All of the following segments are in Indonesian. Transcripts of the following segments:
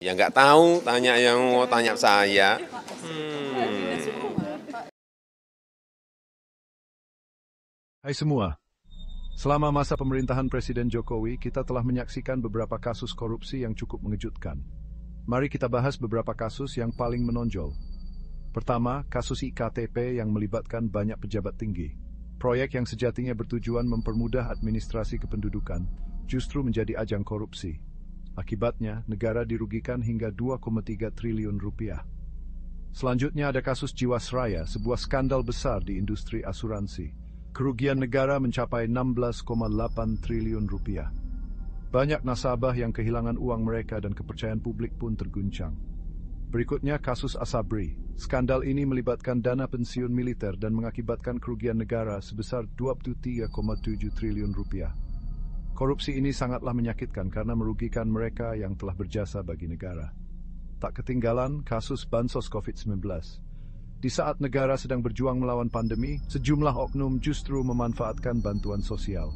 Ya nggak tahu, tanya yang mau tanya saya. Hai semua, selama masa pemerintahan Presiden Jokowi, kita telah menyaksikan beberapa kasus korupsi yang cukup mengejutkan. Mari kita bahas beberapa kasus yang paling menonjol. Pertama, kasus IKTP yang melibatkan banyak pejabat tinggi. Proyek yang sejatinya bertujuan mempermudah administrasi kependudukan, justru menjadi ajang korupsi. Akibatnya, negara dirugikan hingga 2,3 triliun rupiah. Selanjutnya ada kasus Jiwasraya, sebuah skandal besar di industri asuransi. Kerugian negara mencapai 16,8 triliun rupiah. Banyak nasabah yang kehilangan uang mereka dan kepercayaan publik pun terguncang. Berikutnya kasus Asabri. Skandal ini melibatkan dana pensiun militer dan mengakibatkan kerugian negara sebesar 23,7 triliun rupiah. Korupsi ini sangatlah menyakitkan karena merugikan mereka yang telah berjasa bagi negara. Tak ketinggalan kasus bansos COVID-19. Di saat negara sedang berjuang melawan pandemi, sejumlah oknum justru memanfaatkan bantuan sosial.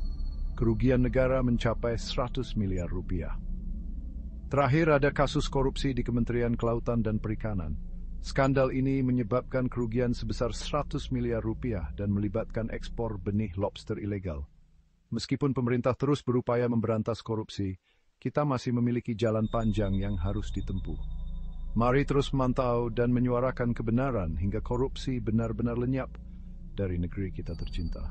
Kerugian negara mencapai 100 miliar rupiah. Terakhir ada kasus korupsi di Kementerian Kelautan dan Perikanan. Skandal ini menyebabkan kerugian sebesar 100 miliar rupiah dan melibatkan ekspor benih lobster ilegal. Meskipun pemerintah terus berupaya memberantas korupsi, kita masih memiliki jalan panjang yang harus ditempuh. Mari terus memantau dan menyuarakan kebenaran hingga korupsi benar-benar lenyap dari negeri kita tercinta.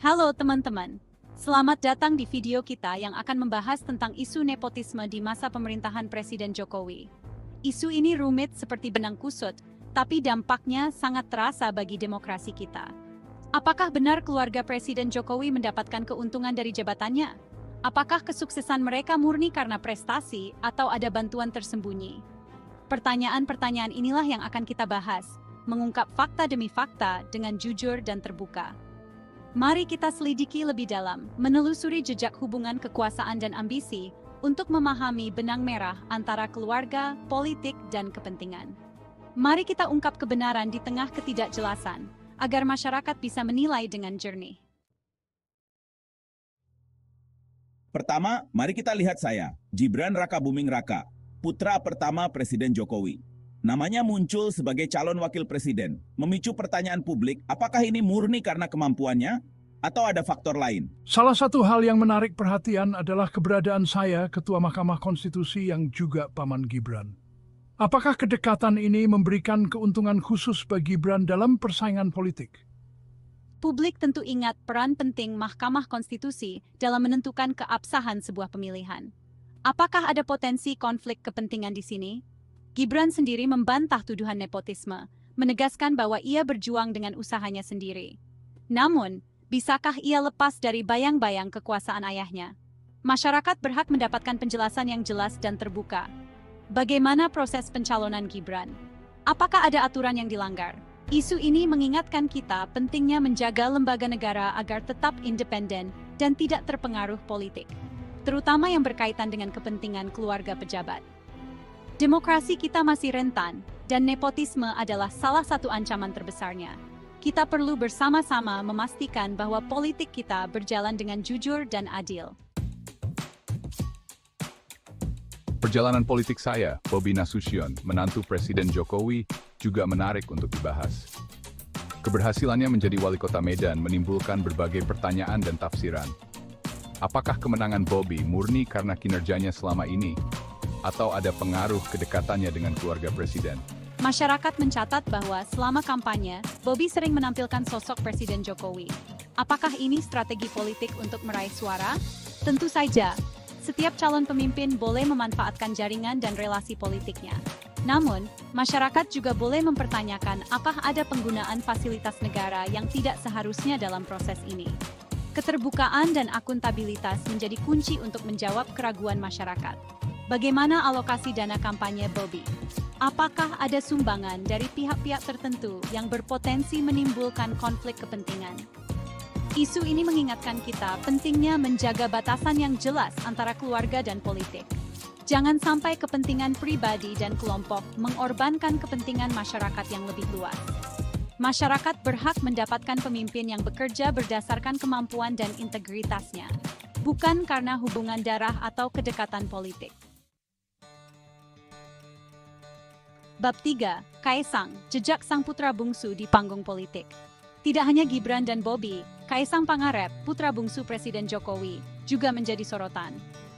Halo teman-teman, selamat datang di video kita yang akan membahas tentang isu nepotisme di masa pemerintahan Presiden Jokowi. Isu ini rumit seperti benang kusut, tapi dampaknya sangat terasa bagi demokrasi kita. Apakah benar keluarga Presiden Jokowi mendapatkan keuntungan dari jabatannya? Apakah kesuksesan mereka murni karena prestasi atau ada bantuan tersembunyi? Pertanyaan-pertanyaan inilah yang akan kita bahas, mengungkap fakta demi fakta dengan jujur dan terbuka. Mari kita selidiki lebih dalam, menelusuri jejak hubungan kekuasaan dan ambisi untuk memahami benang merah antara keluarga, politik, dan kepentingan. Mari kita ungkap kebenaran di tengah ketidakjelasan, agar masyarakat bisa menilai dengan jernih. Pertama, mari kita lihat saya, Gibran Rakabuming Raka, putra pertama Presiden Jokowi. Namanya muncul sebagai calon wakil presiden, memicu pertanyaan publik, apakah ini murni karena kemampuannya, atau ada faktor lain? Salah satu hal yang menarik perhatian adalah keberadaan saya, Ketua Mahkamah Konstitusi yang juga paman Gibran. Apakah kedekatan ini memberikan keuntungan khusus bagi Gibran dalam persaingan politik? Publik tentu ingat peran penting Mahkamah Konstitusi dalam menentukan keabsahan sebuah pemilihan. Apakah ada potensi konflik kepentingan di sini? Gibran sendiri membantah tuduhan nepotisme, menegaskan bahwa ia berjuang dengan usahanya sendiri. Namun, bisakah ia lepas dari bayang-bayang kekuasaan ayahnya? Masyarakat berhak mendapatkan penjelasan yang jelas dan terbuka. Bagaimana proses pencalonan Gibran? Apakah ada aturan yang dilanggar? Isu ini mengingatkan kita pentingnya menjaga lembaga negara agar tetap independen dan tidak terpengaruh politik, terutama yang berkaitan dengan kepentingan keluarga pejabat. Demokrasi kita masih rentan, dan nepotisme adalah salah satu ancaman terbesarnya. Kita perlu bersama-sama memastikan bahwa politik kita berjalan dengan jujur dan adil. Perjalanan politik saya, Bobi Nasution, menantu Presiden Jokowi, juga menarik untuk dibahas. Keberhasilannya menjadi wali kota Medan menimbulkan berbagai pertanyaan dan tafsiran. Apakah kemenangan Bobi murni karena kinerjanya selama ini, atau ada pengaruh kedekatannya dengan keluarga Presiden? Masyarakat mencatat bahwa selama kampanye, Bobi sering menampilkan sosok Presiden Jokowi. Apakah ini strategi politik untuk meraih suara? Tentu saja. Setiap calon pemimpin boleh memanfaatkan jaringan dan relasi politiknya. Namun, masyarakat juga boleh mempertanyakan apakah ada penggunaan fasilitas negara yang tidak seharusnya dalam proses ini. Keterbukaan dan akuntabilitas menjadi kunci untuk menjawab keraguan masyarakat. Bagaimana alokasi dana kampanye Bobi? Apakah ada sumbangan dari pihak-pihak tertentu yang berpotensi menimbulkan konflik kepentingan? Isu ini mengingatkan kita pentingnya menjaga batasan yang jelas antara keluarga dan politik. Jangan sampai kepentingan pribadi dan kelompok mengorbankan kepentingan masyarakat yang lebih luas. Masyarakat berhak mendapatkan pemimpin yang bekerja berdasarkan kemampuan dan integritasnya, bukan karena hubungan darah atau kedekatan politik. Bab 3. Kaisang, jejak sang putra bungsu di panggung politik. Tidak hanya Gibran dan Bobi, Kaisang Pangarep, putra bungsu Presiden Jokowi, juga menjadi sorotan.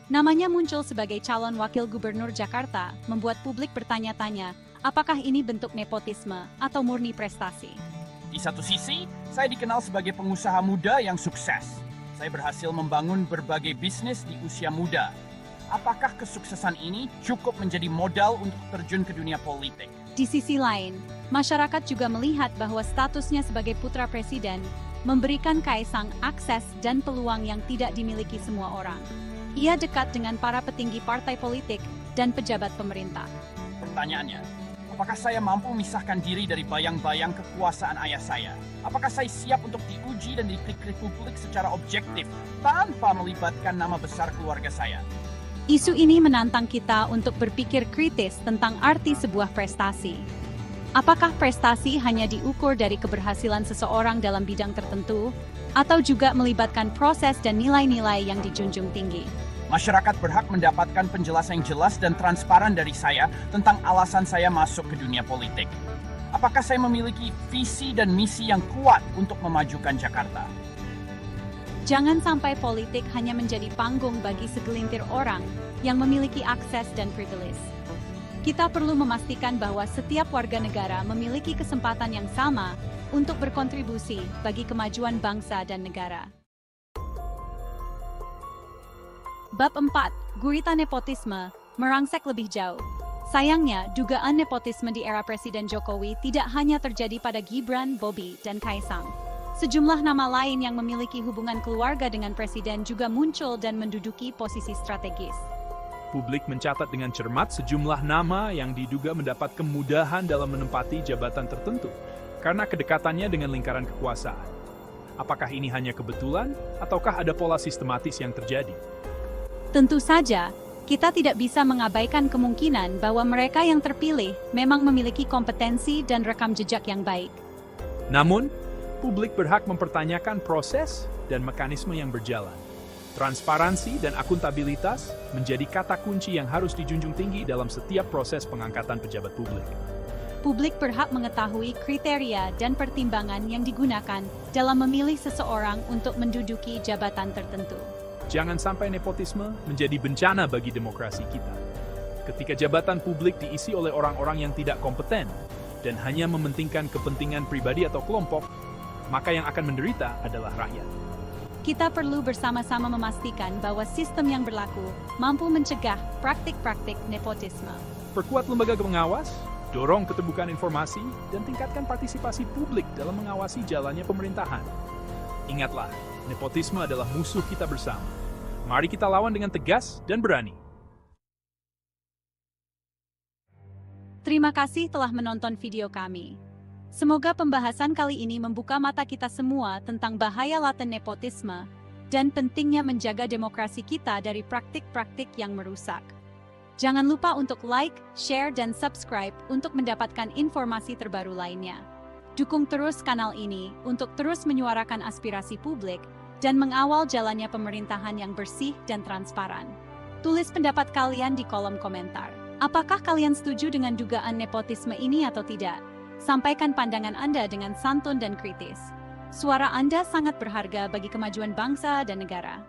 Namanya muncul sebagai calon wakil gubernur Jakarta, membuat publik bertanya-tanya, apakah ini bentuk nepotisme atau murni prestasi? Di satu sisi, saya dikenal sebagai pengusaha muda yang sukses. Saya berhasil membangun berbagai bisnis di usia muda. Apakah kesuksesan ini cukup menjadi modal untuk terjun ke dunia politik? Di sisi lain, masyarakat juga melihat bahwa statusnya sebagai putra presiden memberikan Kaisang akses dan peluang yang tidak dimiliki semua orang. Ia dekat dengan para petinggi partai politik dan pejabat pemerintah. Pertanyaannya, apakah saya mampu memisahkan diri dari bayang-bayang kekuasaan ayah saya? Apakah saya siap untuk diuji dan dikritik publik secara objektif tanpa melibatkan nama besar keluarga saya? Isu ini menantang kita untuk berpikir kritis tentang arti sebuah prestasi. Apakah prestasi hanya diukur dari keberhasilan seseorang dalam bidang tertentu, atau juga melibatkan proses dan nilai-nilai yang dijunjung tinggi? Masyarakat berhak mendapatkan penjelasan yang jelas dan transparan dari saya tentang alasan saya masuk ke dunia politik. Apakah saya memiliki visi dan misi yang kuat untuk memajukan Jakarta? Jangan sampai politik hanya menjadi panggung bagi segelintir orang yang memiliki akses dan privilege. Kita perlu memastikan bahwa setiap warga negara memiliki kesempatan yang sama untuk berkontribusi bagi kemajuan bangsa dan negara. Bab 4. Gurita nepotisme, merangsek lebih jauh. Sayangnya, dugaan nepotisme di era Presiden Jokowi tidak hanya terjadi pada Gibran, Bobi, dan Kaisang. Sejumlah nama lain yang memiliki hubungan keluarga dengan Presiden juga muncul dan menduduki posisi strategis. Publik mencatat dengan cermat sejumlah nama yang diduga mendapat kemudahan dalam menempati jabatan tertentu karena kedekatannya dengan lingkaran kekuasaan. Apakah ini hanya kebetulan, ataukah ada pola sistematis yang terjadi? Tentu saja, kita tidak bisa mengabaikan kemungkinan bahwa mereka yang terpilih memang memiliki kompetensi dan rekam jejak yang baik. Namun, publik berhak mempertanyakan proses dan mekanisme yang berjalan. Transparansi dan akuntabilitas menjadi kata kunci yang harus dijunjung tinggi dalam setiap proses pengangkatan pejabat publik. Publik berhak mengetahui kriteria dan pertimbangan yang digunakan dalam memilih seseorang untuk menduduki jabatan tertentu. Jangan sampai nepotisme menjadi bencana bagi demokrasi kita. Ketika jabatan publik diisi oleh orang-orang yang tidak kompeten dan hanya mementingkan kepentingan pribadi atau kelompok, maka yang akan menderita adalah rakyat. Kita perlu bersama-sama memastikan bahwa sistem yang berlaku mampu mencegah praktik-praktik nepotisme. Perkuat lembaga pengawas, dorong keterbukaan informasi, dan tingkatkan partisipasi publik dalam mengawasi jalannya pemerintahan. Ingatlah, nepotisme adalah musuh kita bersama. Mari kita lawan dengan tegas dan berani. Terima kasih telah menonton video kami. Semoga pembahasan kali ini membuka mata kita semua tentang bahaya laten nepotisme dan pentingnya menjaga demokrasi kita dari praktik-praktik yang merusak. Jangan lupa untuk like, share, dan subscribe untuk mendapatkan informasi terbaru lainnya. Dukung terus kanal ini untuk terus menyuarakan aspirasi publik dan mengawal jalannya pemerintahan yang bersih dan transparan. Tulis pendapat kalian di kolom komentar. Apakah kalian setuju dengan dugaan nepotisme ini atau tidak? Sampaikan pandangan Anda dengan santun dan kritis. Suara Anda sangat berharga bagi kemajuan bangsa dan negara.